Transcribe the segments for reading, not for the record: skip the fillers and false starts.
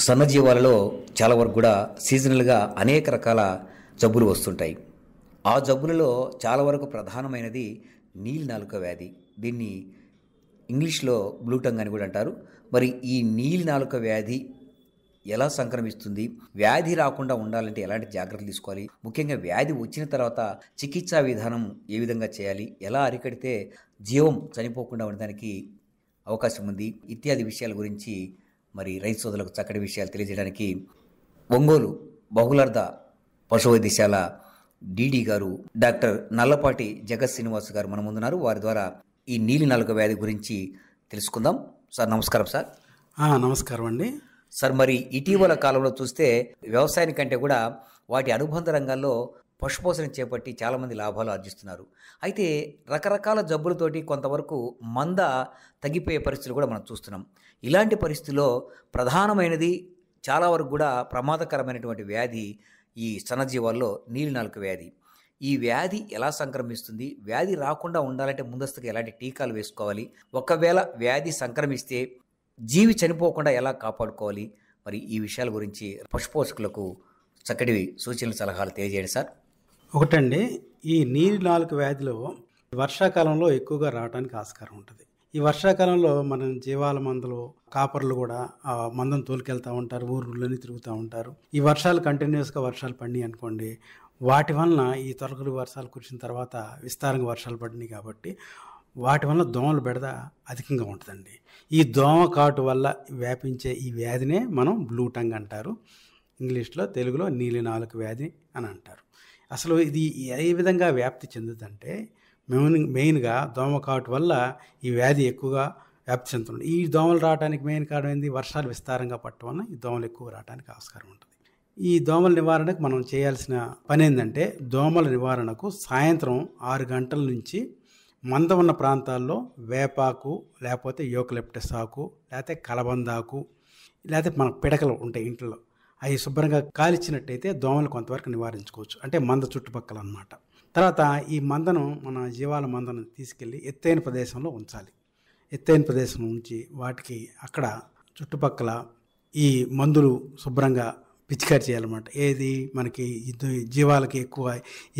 సన్నజీవాలలో చాలా వరకు కూడా సీజనల్గా అనేక రకాల జబ్బులు వస్తుంటాయి. ఆ జబ్బులలో చాలా వరకు ప్రధానమైనది నీలినాలుక వ్యాధి. దీన్ని ఇంగ్లీష్లో బ్లూ టంగ్ అని కూడా అంటారు. మరి ఈ నీలినాలుక వ్యాధి ఎలా సంక్రమిస్తుంది, వ్యాధి రాకుండా ఉండాలంటే ఎలాంటి జాగ్రత్తలు తీసుకోవాలి, ముఖ్యంగా వ్యాధి వచ్చిన తర్వాత చికిత్సా విధానం ఏ విధంగా చేయాలి, ఎలా అరికడితే జీవం చనిపోకుండా ఉండడానికి అవకాశం ఉంది, ఇత్యాది విషయాల గురించి మరి రైతు సోదరులకు చక్కటి విషయాలు తెలియజేయడానికి ఒంగోలు బహుళార్థ పశు వైద్యశాల డీడీ గారు డాక్టర్ నల్లపాటి జగత్ శ్రీనివాస్ గారు మన ముందున్నారు. వారి ద్వారా ఈ నీలినాలుక వ్యాధి గురించి తెలుసుకుందాం. సార్ నమస్కారం. సార్ నమస్కారం అండి. సార్, మరి ఇటీవల కాలంలో చూస్తే వ్యవసాయానికంటే కూడా వాటి అనుబంధ రంగాల్లో పశుపోషణ చేపట్టి చాలామంది లాభాలు ఆర్జిస్తున్నారు. అయితే రకరకాల జబ్బులతోటి కొంతవరకు మంద తగ్గిపోయే పరిస్థితులు కూడా మనం చూస్తున్నాం. ఇలాంటి పరిస్థితుల్లో ప్రధానమైనది చాలా వరకు కూడా ప్రమాదకరమైనటువంటి వ్యాధి ఈ సన్నజీవాల్లో నీలినాలుక వ్యాధి. ఈ వ్యాధి ఎలా సంక్రమిస్తుంది, వ్యాధి రాకుండా ఉండాలంటే ముందస్తుగా ఎలాంటి టీకాలు వేసుకోవాలి, ఒకవేళ వ్యాధి సంక్రమిస్తే జీవి చనిపోకుండా ఎలా కాపాడుకోవాలి, మరి ఈ విషయాల గురించి పశుపోషకులకు చక్కటి సూచనలు సలహాలు తెలియజేయండి సార్. ఒకటండి, ఈ నీలినాలుక వ్యాధిలో వర్షాకాలంలో ఎక్కువగా రావడానికి ఆస్కారం ఉంటుంది. ఈ వర్షాకాలంలో మన జీవాల మందలు కాపర్లు కూడా ఆ మందను తోలుకెళ్తూ ఉంటారు, ఊర్లోని తిరుగుతూ ఉంటారు. ఈ వర్షాలు కంటిన్యూస్గా వర్షాలు పడినాయి అనుకోండి, వాటి వలన ఈ తొలకరి వర్షాలు కురిసిన తర్వాత విస్తారంగా వర్షాలు పడినాయి కాబట్టి వాటి వల్ల దోమల బెడద అధికంగా ఉంటుందండి. ఈ దోమ కాటు వల్ల వ్యాపించే ఈ వ్యాధినే మనం బ్లూ టంగ్ అంటారు. ఇంగ్లీష్లో, తెలుగులో నీలినాలుక వ్యాధి అని అంటారు. అసలు ఇది ఏ విధంగా వ్యాప్తి చెందుతుందంటే మెయిన్గా దోమ కాటు వల్ల ఈ వ్యాధి ఎక్కువగా వ్యాప్తి చెందుతుంది. ఈ దోమలు రావడానికి మెయిన్ కారణం ఏంది? వర్షాలు విస్తారంగా పట్టడం వల్ల ఈ దోమలు ఎక్కువ రావడానికి ఆస్కారం ఉంటుంది. ఈ దోమల నివారణకు మనం చేయాల్సిన పని ఏంటంటే, దోమల నివారణకు సాయంత్రం 6 గంటల నుంచి మంద ఉన్న ప్రాంతాల్లో వేపాకు, లేకపోతే యూకలిప్టస్ ఆకు, లేకపోతే కలబందాకు, లేకపోతే మన పిడకలు ఉంటాయి ఇంట్లో, అవి శుభ్రంగా కాల్చినట్టయితే దోమలు కొంతవరకు నివారించుకోవచ్చు. అంటే మంద చుట్టుపక్కల అన్నమాట. తర్వాత ఈ మందను, మన జీవాల మందను తీసుకెళ్ళి ఎత్తైన ప్రదేశంలో ఉంచాలి. ఎత్తైన ప్రదేశం ఉంచి వాటికి అక్కడ చుట్టుపక్కల ఈ మందులు శుభ్రంగా పిచికారి చేయాలన్నమాట. ఏది మనకి జీవాలకి ఎక్కువ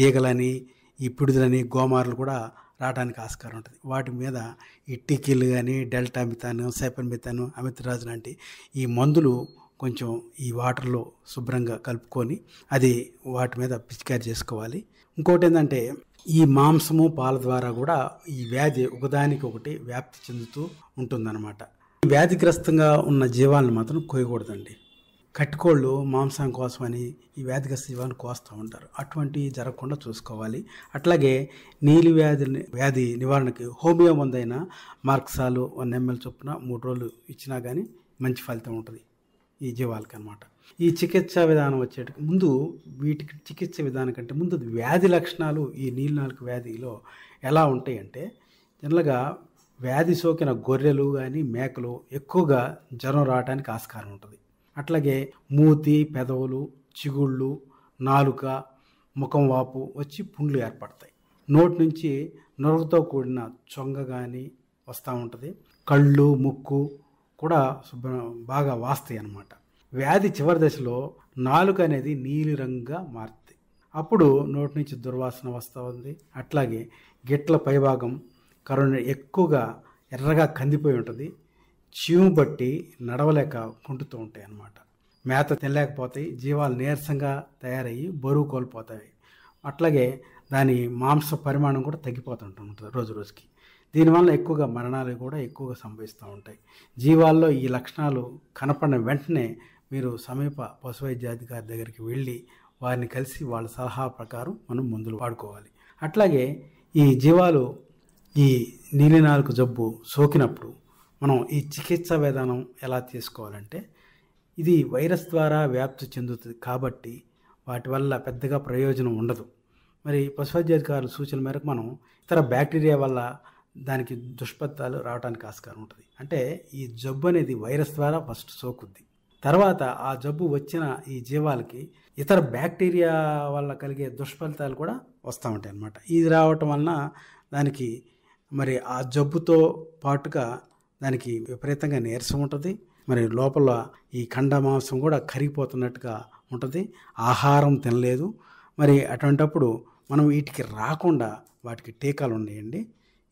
ఈగలని, ఈ పిడుదలని, గోమార్లు కూడా రావడానికి ఆస్కారం ఉంటుంది. వాటి మీద ఈ టికిల్ కానీ, డెల్టా మిథాన్, సైపర్ మిథాన్, అమిత్రాజ్ లాంటి ఈ మందులు కొంచెం ఈ వాటర్లో శుభ్రంగా కలుపుకొని అది వాటి మీద పిచికారి చేసుకోవాలి. ఇంకోటి ఏంటంటే, ఈ మాంసము పాల ద్వారా కూడా ఈ వ్యాధి ఒకదానికి ఒకటి వ్యాప్తి చెందుతూ ఉంటుందన్నమాట. ఈ వ్యాధిగ్రస్తంగా ఉన్న జీవాలను మాత్రం కోయకూడదండి. కట్టుకోళ్ళు మాంసం కోసమని ఈ వ్యాధిగ్రస్త జీవాలను కోస్తూ ఉంటారు. అటువంటివి జరగకుండా చూసుకోవాలి. అట్లాగే నీలి వ్యాధి నివారణకి హోమియో మందైన మార్క్సాలు 1 ml చొప్పున 3 రోజులు ఇచ్చినా కానీ మంచి ఫలితం ఉంటుంది ఈ జీవాలకి అన్నమాట. ఈ చికిత్సా విధానం వచ్చేటికి ముందు, వీటికి చికిత్స విధానం కంటే ముందు వ్యాధి లక్షణాలు ఈ నీలినాలుక వ్యాధిలో ఎలా ఉంటాయంటే, జనరల్గా వ్యాధి సోకిన గొర్రెలు కానీ మేకలు ఎక్కువగా జ్వరం రావడానికి ఆస్కారం ఉంటుంది. అట్లాగే మూతి, పెదవులు, చిగుళ్ళు, నాలుక, ముఖం వాపు వచ్చి పుండ్లు ఏర్పడతాయి. నోటి నుంచి నొరగతో కూడిన చొంగ కానీ వస్తూ ఉంటుంది. కళ్ళు, ముక్కు కూడా బాగా వాస్తాయి అన్నమాట. వ్యాధి చివరి దశలో నాలుక అనేది నీలి రంగుగా మారుతుంది. అప్పుడు నోటి నుంచి దుర్వాసన వస్తూ ఉంది. అట్లాగే గిట్ల పైభాగం కరోనా ఎక్కువగా ఎర్రగా కందిపోయి ఉంటుంది. చీము బట్టి నడవలేక కుంటుతూ ఉంటాయి అన్నమాట. మేత తినలేకపోతాయి. జీవాలు నీరసంగా తయారయ్యి బరువు కోల్పోతాయి. అట్లాగే దాని మాంస పరిమాణం కూడా తగ్గిపోతుంటుంది రోజు రోజుకి. దీనివల్ల ఎక్కువగా మరణాలు కూడా ఎక్కువగా సంభవిస్తూ ఉంటాయి. జీవాల్లో ఈ లక్షణాలు కనపడిన వెంటనే మీరు సమీప పశు వైద్యాధికారి దగ్గరికి వెళ్ళి వారిని కలిసి వాళ్ళ సలహా ప్రకారం మనం మందులు వాడుకోవాలి. అట్లాగే ఈ జీవాలు ఈ నీలినాలుక జబ్బు సోకినప్పుడు మనం ఈ చికిత్సా విధానం ఎలా తీసుకోవాలంటే, ఇది వైరస్ ద్వారా వ్యాప్తి చెందుతుంది కాబట్టి వాటి వల్ల పెద్దగా ప్రయోజనం ఉండదు. మరి పశువైద్యాధికారుల సూచన మేరకు మనం ఇతర బ్యాక్టీరియా వల్ల దానికి దుష్ఫలితాలు రావడానికి ఆస్కారం ఉంటుంది. అంటే ఈ జబ్బు అనేది వైరస్ ద్వారా ఫస్ట్ సోకుద్ది. తర్వాత ఆ జబ్బు వచ్చిన ఈ జీవాలకి ఇతర బ్యాక్టీరియా వల్ల కలిగే దుష్ఫలితాలు కూడా వస్తూ ఉంటాయి అన్నమాట. ఇది రావటం వలన దానికి మరి ఆ జబ్బుతో పాటుగా దానికి విపరీతంగా నీరసం ఉంటుంది. మరి లోపల ఈ ఖండ మాంసం కూడా కరిగిపోతున్నట్టుగా ఉంటుంది, ఆహారం తినలేదు. మరి అటువంటప్పుడు మనం వీటికి రాకుండా వాటికి టీకాలు ఉన్నాయండి.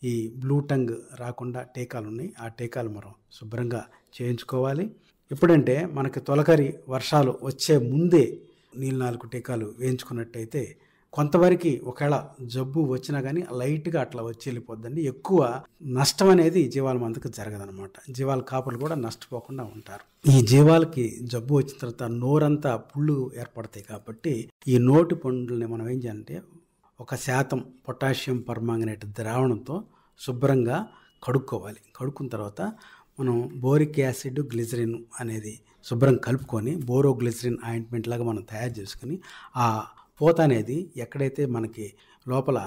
ఈ బ్లూ టంగ్ రాకుండా టీకాలు ఉన్నాయి. ఆ టీకాలు మనం శుభ్రంగా చేయించుకోవాలి. ఎప్పుడంటే మనకి తొలకరి వర్షాలు వచ్చే ముందే నీలినాలుక టీకాలు వేయించుకున్నట్టయితే కొంతవరకు ఒకవేళ జబ్బు వచ్చినా కానీ లైట్గా అట్లా వచ్చి వెళ్ళిపోద్దండి. ఎక్కువ నష్టం అనేది జీవాల మందకు జరగదనమాట. జీవాల కాపర్లు కూడా నష్టపోకుండా ఉంటారు. ఈ జీవాలకి జబ్బు వచ్చిన తర్వాత నోరంతా పుళ్ళు ఏర్పడతాయి కాబట్టి ఈ నోటి పండ్లని మనం ఏం చేయాలంటే 1% పొటాషియం పర్మాంగనేట్ ద్రావణంతో శుభ్రంగా కడుక్కోవాలి. కడుక్కున్న తర్వాత మనం బోరిక్ యాసిడ్, గ్లిజరిన్ అనేది శుభ్రం కలుపుకొని బోరోగ్లిజరిన్ ఆయింట్మెంట్ లాగా మనం తయారు చేసుకుని ఆ పూత అనేది ఎక్కడైతే మనకి లోపల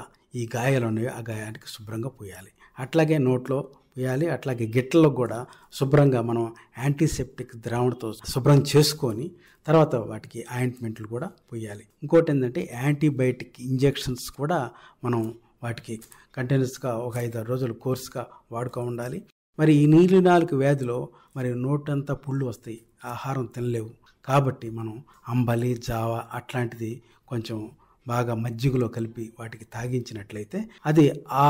ఈ గాయాలు ఉన్నాయో ఆ గాయానికి శుభ్రంగా పూయాలి. అట్లాగే నోట్లో పూయాలి. అట్లాగే గిట్టల్లో కూడా శుభ్రంగా మనం యాంటీసెప్టిక్ ద్రావణతో శుభ్రం చేసుకొని తర్వాత వాటికి ఆయింట్మెంట్లు కూడా పూయాలి. ఇంకోటి ఏంటంటే యాంటీబయాటిక్ ఇంజెక్షన్స్ కూడా మనం వాటికి కంటిన్యూస్గా ఒక 5-6 రోజులు కోర్సుగా వాడుతూ ఉండాలి. మరి ఈ నీలినాలుక వ్యాధిలో మరి నోటంతా పుళ్ళు వస్తాయి, ఆహారం తినలేవు. కాబట్టి మనం అంబలి, జావ అట్లాంటిది కొంచెం బాగా మజ్జిగలో కలిపి వాటికి తాగించినట్లయితే అది ఆ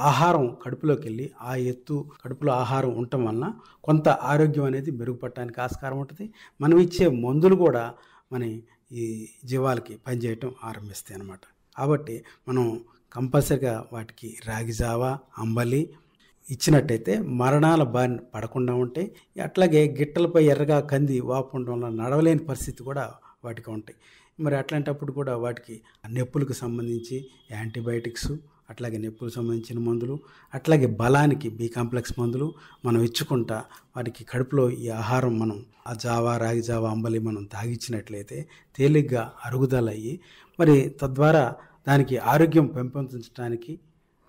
ఆహారం కడుపులోకి వెళ్ళి ఆ ఎత్తు కడుపులో ఆహారం ఉండటం వలన కొంత ఆరోగ్యం అనేది మెరుగుపడటానికి ఆస్కారం ఉంటుంది. మనం ఇచ్చే మందులు కూడా మన ఈ జీవాలకి పనిచేయటం ఆరంభిస్తాయి అన్నమాట. కాబట్టి మనం కంపల్సరిగా వాటికి రాగి జావ, అంబలి ఇచ్చినట్టయితే మరణాల బారిన పడకుండా ఉంటాయి. అట్లాగే గిట్టలపై ఎర్రగా కంది వాపు ఉండడం వల్ల నడవలేని పరిస్థితి కూడా వాటికి ఉంటాయి. మరి అట్లాంటప్పుడు కూడా వాటికి నొప్పులకు సంబంధించి యాంటీబయాటిక్స్, అట్లాగే నొప్పులకు సంబంధించిన మందులు, అట్లాగే బలానికి బి కాంప్లెక్స్ మందులు మనం ఇచ్చుకుంటా వాటికి కడుపులో ఈ ఆహారం మనం ఆ జావా, రాగి జావా, అంబలి మనం తాగిచ్చినట్లయితే తేలిగ్గా అరుగుదల అయ్యి మరి తద్వారా దానికి ఆరోగ్యం పెంపొందించడానికి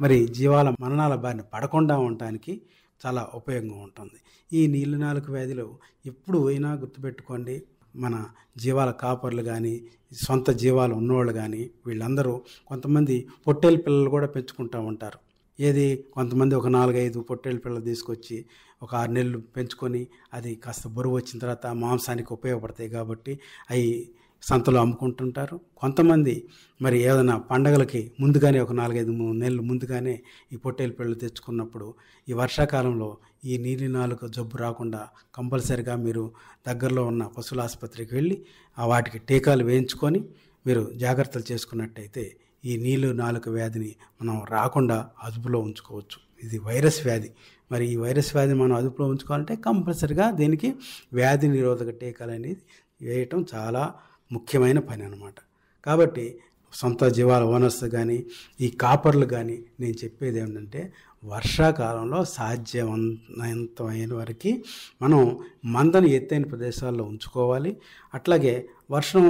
మరి జీవాల మరణాల బారిన పడకుండా ఉండటానికి చాలా ఉపయోగంగా ఉంటుంది. ఈ నీలినాలుక వ్యాధిలో ఎప్పుడు అయినా గుర్తుపెట్టుకోండి, మన జీవాల కాపర్లు కానీ సొంత జీవాలు ఉన్నవాళ్ళు కానీ వీళ్ళందరూ కొంతమంది పొట్టేలు పిల్లలు కూడా పెంచుకుంటూ ఉంటారు. ఏది కొంతమంది ఒక 4-5 పొట్టేలు పిల్లలు తీసుకొచ్చి ఒక 6 నెలలు పెంచుకొని అది కాస్త బరువు వచ్చిన తర్వాత మాంసానికి ఉపయోగపడతాయి కాబట్టి అవి సంతలో అమ్ముకుంటుంటారు. కొంతమంది మరి ఏదైనా పండగలకి ముందుగానే ఒక 4-5 నెలలు ముందుగానే ఈ పొట్టేలు పిల్లలు తెచ్చుకున్నప్పుడు ఈ వర్షాకాలంలో ఈ నీలినాలుక జబ్బు రాకుండా కంపల్సరిగా మీరు దగ్గరలో ఉన్న పశువుల ఆసుపత్రికి వెళ్ళి వాటికి టీకాలు వేయించుకొని మీరు జాగ్రత్తలు చేసుకున్నట్టయితే ఈ నీలినాలుక వ్యాధిని మనం రాకుండా అదుపులో ఉంచుకోవచ్చు. ఇది వైరస్ వ్యాధి. మరి ఈ వైరస్ వ్యాధిని మనం అదుపులో ఉంచుకోవాలంటే కంపల్సరిగా దీనికి వ్యాధి నిరోధక టీకాలు అనేది వేయటం చాలా ముఖ్యమైన పని అన్నమాట. కాబట్టి సొంత జీవాల ఓనర్స్ కానీ ఈ కాపర్లు కానీ నేను చెప్పేది ఏమిటంటే వర్షాకాలంలో సాధ్యమైనంతమైన వరకు మనం మందను ఎత్తైన ప్రదేశాల్లో ఉంచుకోవాలి. అట్లాగే వర్షం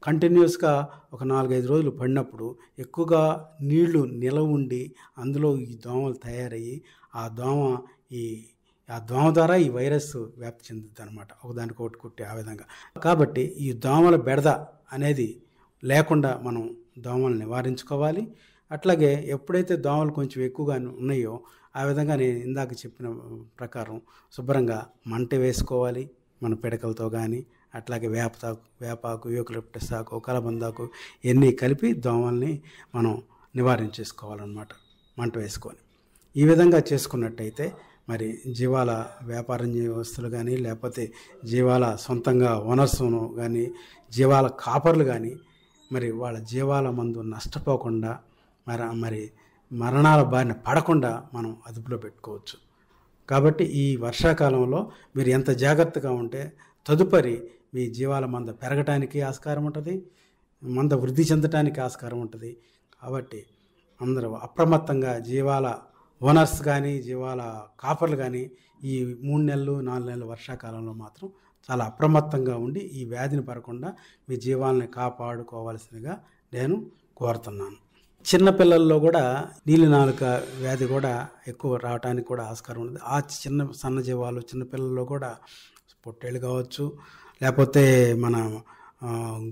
కంటిన్యూస్గా ఒక 4-5 రోజులు పడినప్పుడు ఎక్కువగా నీళ్లు నిలవ ఉండి అందులో ఈ దోమలు తయారయ్యి ఆ దోమ ద్వారా ఈ వైరస్ వ్యాప్తి చెందుతుంది అనమాట. ఒకదానికొకటి కుట్టి ఆ విధంగా. కాబట్టి ఈ దోమల బెడద అనేది లేకుండా మనం దోమలు నివారించుకోవాలి. అట్లాగే ఎప్పుడైతే దోమలు కొంచెం ఎక్కువగా ఉన్నాయో ఆ విధంగా నేను ఇందాక చెప్పిన ప్రకారం శుభ్రంగా మంట వేసుకోవాలి మన పిడకలతో కానీ, అట్లాగే వేపాకు, యూకలిప్టస్ ఆకు, కలబందాకు ఇవన్నీ కలిపి దోమల్ని మనం నివారించేసుకోవాలన్నమాట మంట వేసుకొని. ఈ విధంగా చేసుకున్నట్టయితే మరి జీవాల వ్యాపారం వ్యవస్థలు కానీ లేకపోతే జీవాల సొంతంగా ఓనర్స్ను కానీ జీవాల కాపర్లు కానీ మరి వాళ్ళ జీవాల మందు నష్టపోకుండా మరి మరణాల బారిన పడకుండా మనం అదుపులో పెట్టుకోవచ్చు. కాబట్టి ఈ వర్షాకాలంలో మీరు ఎంత జాగ్రత్తగా ఉంటే తదుపరి మీ జీవాల మంద పెరగటానికి ఆస్కారం ఉంటుంది, మంద వృద్ధి చెందటానికి ఆస్కారం ఉంటుంది. కాబట్టి అందరూ అప్రమత్తంగా జీవాల ఓనర్స్ కానీ జీవాల కాపర్లు కానీ ఈ 3 నెలలు 4 నెలల వర్షాకాలంలో మాత్రం చాలా అప్రమత్తంగా ఉండి ఈ వ్యాధిని పడకుండా మీ జీవాలని కాపాడుకోవాల్సిందిగా నేను కోరుతున్నాను. చిన్నపిల్లల్లో కూడా నీలినాలుక వ్యాధి కూడా ఎక్కువ రావడానికి కూడా ఆస్కారం ఉంది. ఆ సన్న జీవాలు చిన్నపిల్లల్లో కూడా పొట్టేళ్ళు కావచ్చు, లేకపోతే మన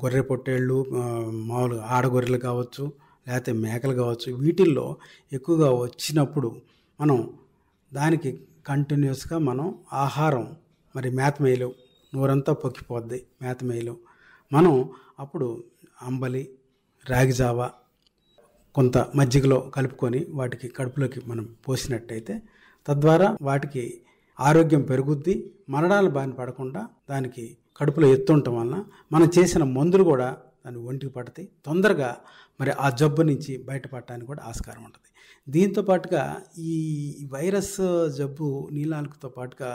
గొర్రె పొట్టేళ్ళు, మామూలుగా ఆడగొర్రెలు కావచ్చు, లేకపోతే మేకలు కావచ్చు, వీటిల్లో ఎక్కువగా వచ్చినప్పుడు మనం దానికి కంటిన్యూస్గా మనం ఆహారం మరి మేతమేయలు, నోరంతా పొక్కిపోద్ది మేతమేయలు. మనం అప్పుడు అంబలి, రాగి జావ కొంత మజ్జిగలో కలుపుకొని వాటికి కడుపులోకి మనం పోసినట్టయితే తద్వారా వాటికి ఆరోగ్యం పెరుగుద్ది. మరణాలు బారిన పడకుండా దానికి కడుపులో ఎత్తుండటం వలన మనం చేసిన మందులు కూడా దాని ఒంటికి పడతాయి. తొందరగా మరి ఆ జబ్బు నుంచి బయటపడటానికి కూడా ఆస్కారం ఉంటుంది. దీంతో పాటుగా ఈ వైరస్ జబ్బు నీలినాలుకతో పాటుగా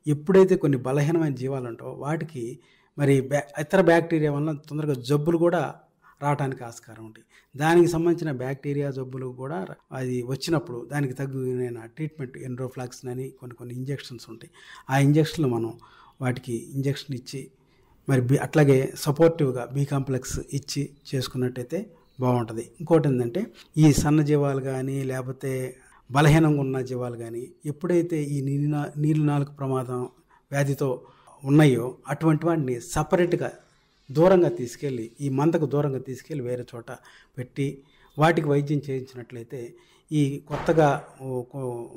ఎప్పుడైతే కొన్ని బలహీనమైన జీవాలు ఉంటాయో వాటికి మరి ఇతర బ్యాక్టీరియా వలన తొందరగా జబ్బులు కూడా రావడానికి ఆస్కారం ఉంటుంది. దానికి సంబంధించిన బ్యాక్టీరియా జబ్బులు కూడా అది వచ్చినప్పుడు దానికి తగిన ట్రీట్మెంట్ ఎండ్రోఫ్లాక్సిన్ అని కొన్ని ఇంజెక్షన్స్ ఉంటాయి. ఆ ఇంజక్షన్లు మనం వాటికి ఇంజక్షన్ ఇచ్చి మరి అట్లాగే సపోర్టివ్గా బి కాంప్లెక్స్ ఇచ్చి చేసుకున్నట్టయితే బాగుంటుంది. ఇంకోటి ఏంటంటే ఈ సన్న జీవాలు కానీ లేకపోతే బలహీనంగా ఉన్న జీవాలు కానీ ఎప్పుడైతే ఈ నీలినాలుక ప్రమాదం వ్యాధితో ఉన్నాయో అటువంటి వాటిని సపరేట్గా దూరంగా తీసుకెళ్ళి ఈ మందకు దూరంగా తీసుకెళ్ళి వేరే చోట పెట్టి వాటికి వైద్యం చేయించినట్లయితే ఈ కొత్తగా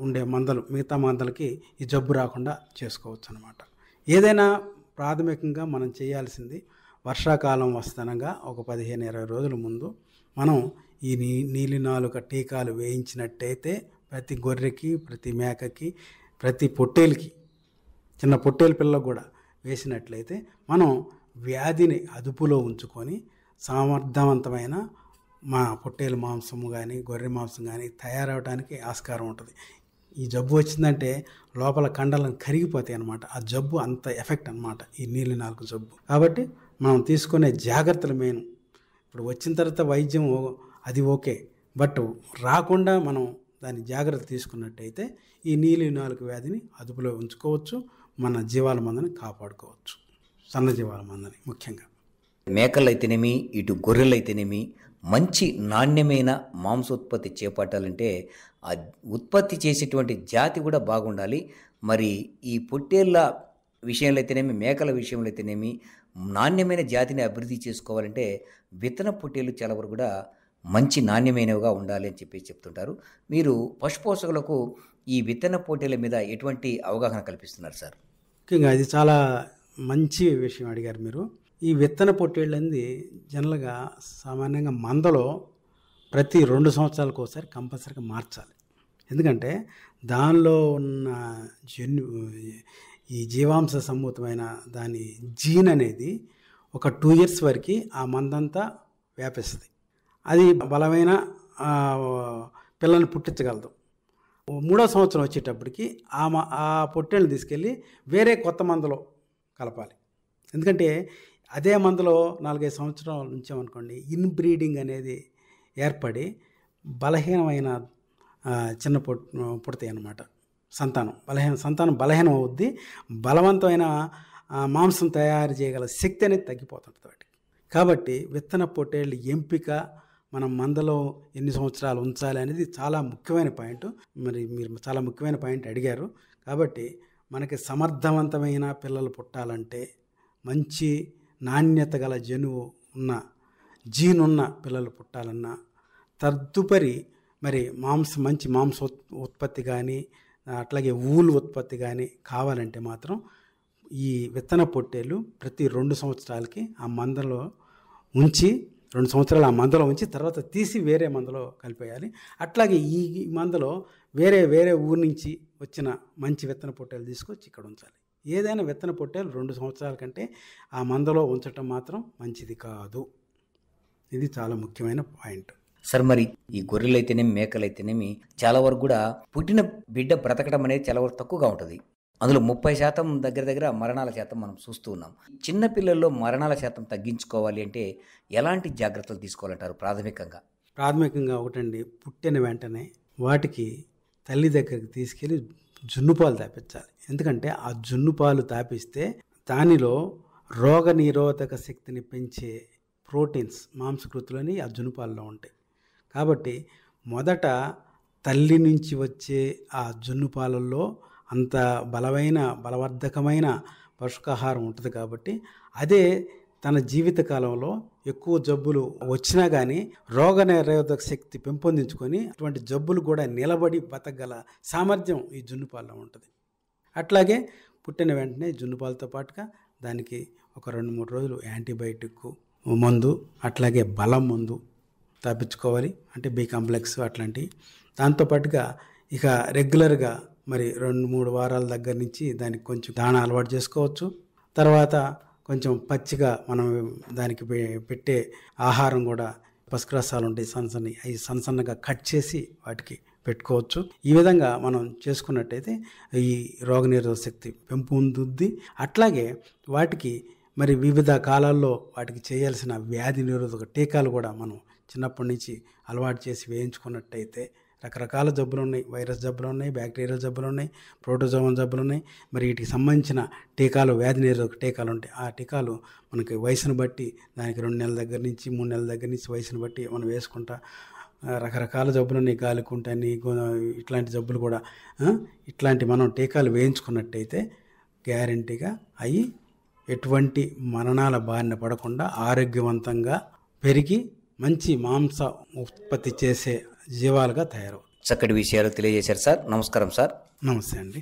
ఉండే మందలు మిగతా మందలకి ఈ జబ్బు రాకుండా చేసుకోవచ్చు అన్నమాట. ఏదైనా ప్రాథమికంగా మనం చేయాల్సింది వర్షాకాలం వస్తనగా ఒక 15-20 రోజుల ముందు మనం ఈ నీలినాలుక టీకాలు వేయించినట్టయితే ప్రతి గొర్రెకి, ప్రతి మేకకి, ప్రతి పొట్టేలుకి, చిన్న పొట్టేలు పిల్లకు కూడా వేసినట్లయితే మనం వ్యాధిని అదుపులో ఉంచుకొని సమర్థవంతమైన మా పొట్టేలు మాంసము కానీ గొర్రె మాంసం కానీ తయారవడానికి ఆస్కారం ఉంటుంది. ఈ జబ్బు వచ్చిందంటే లోపల కండలను కరిగిపోతాయి అన్నమాట. ఆ జబ్బు అంత ఎఫెక్ట్ అన్నమాట ఈ నీలినాలుక జబ్బు. కాబట్టి మనం తీసుకునే జాగ్రత్తలు మెయిన్. ఇప్పుడు వచ్చిన తర్వాత వైద్యం అది ఓకే, బట్ రాకుండా మనం దాని జాగ్రత్త తీసుకున్నట్టయితే ఈ నీలినాలుక వ్యాధిని అదుపులో ఉంచుకోవచ్చు, మన జీవాల మందని కాపాడుకోవచ్చు, సన్న జీవాల మందని ముఖ్యంగా. మేకలు అయితేనేమి ఇటు గొర్రెలు అయితేనేమి మంచి నాణ్యమైన మాంసోత్పత్తి చేపట్టాలంటే ఆ ఉత్పత్తి చేసేటువంటి జాతి కూడా బాగుండాలి. మరి ఈ పొట్టేళ్ళ విషయంలో అయితేనేమి మేకల విషయంలో అయితేనేమి నాణ్యమైన జాతిని అభివృద్ధి చేసుకోవాలంటే విత్తన పొట్టేళ్ళు చాలా వరకు కూడా మంచి నాణ్యమైనవిగా ఉండాలి అని చెప్పి చెప్తుంటారు. మీరు పశుపోషకులకు ఈ విత్తన పొట్టేళ్ళ మీద ఎటువంటి అవగాహన కల్పిస్తున్నారు సార్? ముఖ్యంగా ఇది చాలా మంచి విషయం అడిగారు మీరు. ఈ విత్తన పొట్టేళ్ళు అనేది జనరల్గా సామాన్యంగా మందలో ప్రతి 2 సంవత్సరాలకు ఒకసారి కంపల్సరీగా మార్చాలి. ఎందుకంటే దానిలో ఉన్న ఈ జీవాంశ సంభూతమైన దాని జీన్ అనేది ఒక 2 years వరకు ఆ మందంతా వ్యాపిస్తుంది. అది బలమైన పిల్లల్ని పుట్టించగలదు. 3వ సంవత్సరం వచ్చేటప్పటికి ఆ పొట్టేళ్ళని తీసుకెళ్ళి వేరే కొత్త మందలో కలపాలి. ఎందుకంటే అదే మందలో 4-5 సంవత్సరాలు ఉంచామనుకోండి, ఇన్బ్రీడింగ్ అనేది ఏర్పడి బలహీనమైన చిన్న పుడతాయి అన్నమాట. సంతానం బలహీనం అవుద్ది. బలవంతమైన మాంసం తయారు చేయగల శక్తి అనేది తగ్గిపోతుంటుంది వాటికి. కాబట్టి విత్తన పొట్టేళ్ళ ఎంపిక మనం మందలో ఎన్ని సంవత్సరాలు ఉంచాలి అనేది చాలా ముఖ్యమైన పాయింట్. మరి మీరు చాలా ముఖ్యమైన పాయింట్ అడిగారు. కాబట్టి మనకి సమర్థవంతమైన పిల్లలు పుట్టాలంటే మంచి నాణ్యత గల జనువు ఉన్న జీన్ ఉన్న పిల్లలు పుట్టాలన్నా తదుపరి మరి మంచి మాంస ఉత్పత్తి కానీ అట్లాగే ఊలు ఉత్పత్తి కానీ కావాలంటే మాత్రం ఈ విత్తన పొట్టేలు ప్రతి 2 సంవత్సరాలకి ఆ మందలో ఉంచి 2 సంవత్సరాలు ఆ మందలో ఉంచి తర్వాత తీసి వేరే మందలో కలిపేయాలి. అట్లాగే ఈ మందలో వేరే ఊరి నుంచి వచ్చిన మంచి విత్తన పొట్టేలు తీసుకొచ్చి ఇక్కడ ఉంచాలి. ఏదైనా విత్తన పొట్టేలు 2 సంవత్సరాల కంటే ఆ మందలో ఉంచటం మాత్రం మంచిది కాదు. ఇది చాలా ముఖ్యమైన పాయింట్. సార్, మరి ఈ గొర్రెలు అయితేనేమి మేకలు అయితేనేమి చాలా వరకు కూడా పుట్టిన బిడ్డ బ్రతకడం అనేది చాలా వరకు తక్కువగా ఉంటుంది. అందులో 30% దగ్గర మరణాల శాతం మనం చూస్తూ ఉన్నాం. చిన్న పిల్లల్లో మరణాల శాతం తగ్గించుకోవాలి అంటే ఎలాంటి జాగ్రత్తలు తీసుకోవాలంటారు? ప్రాథమికంగా ఒకటండి, పుట్టిన వెంటనే వాటికి తల్లి దగ్గరికి తీసుకెళ్ళి జున్నుపాలు తాపించాలి. ఎందుకంటే ఆ జున్నుపాలు తాపిస్తే దానిలో రోగ నిరోధక శక్తిని పెంచే ప్రోటీన్స్ మాంసకృతులని ఆ జున్నుపాలలో ఉంటాయి. కాబట్టి మొదట తల్లి నుంచి వచ్చే ఆ జున్నుపాలల్లో అంత బలవర్ధకమైన పౌష్టికాహారం ఉంటుంది. కాబట్టి అదే తన జీవితకాలంలో ఎక్కువ జబ్బులు వచ్చినా కానీ రోగ నిరోధక శక్తి పెంపొందించుకొని అటువంటి జబ్బులు కూడా నిలబడి బతకగల సామర్థ్యం ఈ జున్నుపాలలో ఉంటుంది. అట్లాగే పుట్టిన వెంటనే జున్నుపాలతో పాటుగా దానికి ఒక 2-3 రోజులు యాంటీబయాటిక్ మందు, అట్లాగే బలం మందు తాపించుకోవాలి, అంటే బి కాంప్లెక్స్ అట్లాంటివి. దాంతోపాటుగా ఇక రెగ్యులర్గా మరి 2-3 వారాల దగ్గర నుంచి దానికి కొంచెం దాణా అలవాటు చేసుకోవచ్చు. తర్వాత కొంచెం పచ్చిగా మనం దానికి పెట్టే ఆహారం కూడా పసుకరసాలు ఉంటాయి సన్నసన్నవి, అవి సన్నగా కట్ చేసి వాటికి పెట్టుకోవచ్చు. ఈ విధంగా మనం చేసుకున్నట్టయితే ఈ రోగనిరోధక శక్తి పెంపొందుద్ది. అట్లాగే వాటికి మరి వివిధ కాలాల్లో వాటికి చేయాల్సిన వ్యాధి నిరోధక టీకాలు కూడా మనం చిన్నప్పటి నుంచి అలవాటు చేసి వేయించుకున్నట్టయితే రకరకాల జబ్బులు ఉన్నాయి, వైరస్ జబ్బులు ఉన్నాయి, బ్యాక్టీరియల్ జబ్బులు ఉన్నాయి, ప్రోటోజోవన్ జబ్బులు ఉన్నాయి. మరి వీటికి సంబంధించిన టీకాలు, వ్యాధి నిరోధక టీకాలు ఉంటాయి. ఆ టీకాలు మనకి వయసును బట్టి దానికి 2 నెలల దగ్గర నుంచి 3 నెలల దగ్గర నుంచి వయసును బట్టి మనం వేసుకుంటా రకరకాల జబ్బులు ఉన్నాయి, గాలికుంటని ఇట్లాంటి జబ్బులు కూడా. ఇట్లాంటి మనం టీకాలు వేయించుకున్నట్టయితే గ్యారంటీగా అవి ఎటువంటి మరణాల బారిన పడకుండా ఆరోగ్యవంతంగా పెరిగి మంచి మాంస ఉత్పత్తి చేసే జీవాలుగా తయారవు. చక్కటి విషయాలు తెలియజేశారు సార్. నమస్కారం సార్. నమస్తే అండి.